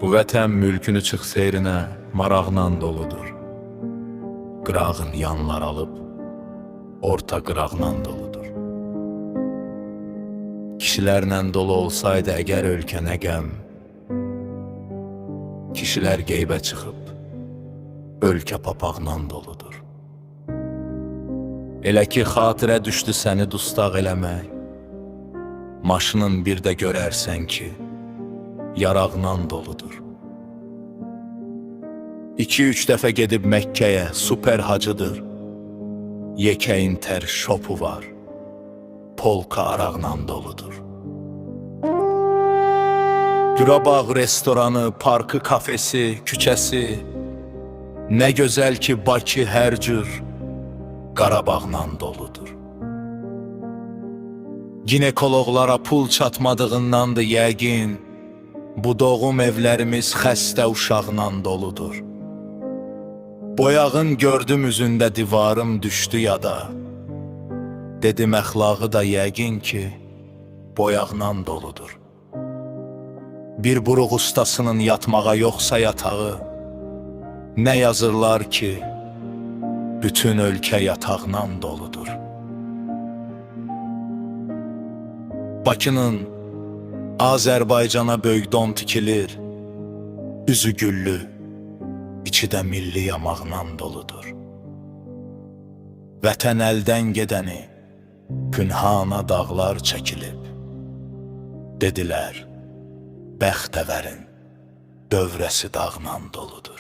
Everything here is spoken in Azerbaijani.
Bu vətən mülkünü çıx seyrinə maraqla doludur. Qırağın yanlar alıb, orta qıraqla doludur. Kişilərlə dolu olsaydı əgər ölkənə qəm, kişilər qeybə çıxıb, ölkə papaqla doludur. Elə ki, xatirə düşdü səni dustaq eləmək, maşının bir də görərsən ki, yaraqla doludur. 2-3 dəfə gedib Məkkəyə, super hacıdır. Yekəyin tər şopu var, polka araqla doludur. Gürabağ restoranı, parkı, kafesi, küçəsi, nə gözəl ki Bakı hər cür Qarabağla doludur. Ginekoloqlara pul çatmadığındandır yəqin, bu doğum evlərimiz xəstə uşaqla doludur. Boyağın gördüm üzündə divarım düşdü yada, dedim əxlağı da yəqin ki boyaqla doludur. Bir buruq ustasının yatmağa yoxsa yatağı, nə yazırlar ki bütün ölkə yataqla doludur. Bakının Azərbaycana böyük don tikilir, üzü güllü, içi də milli yamaqla doludur. Vətən əldən gedəni pünhana dağlar çəkilib. Dedilər, bəxtəvərin dövrəsi dağla doludur.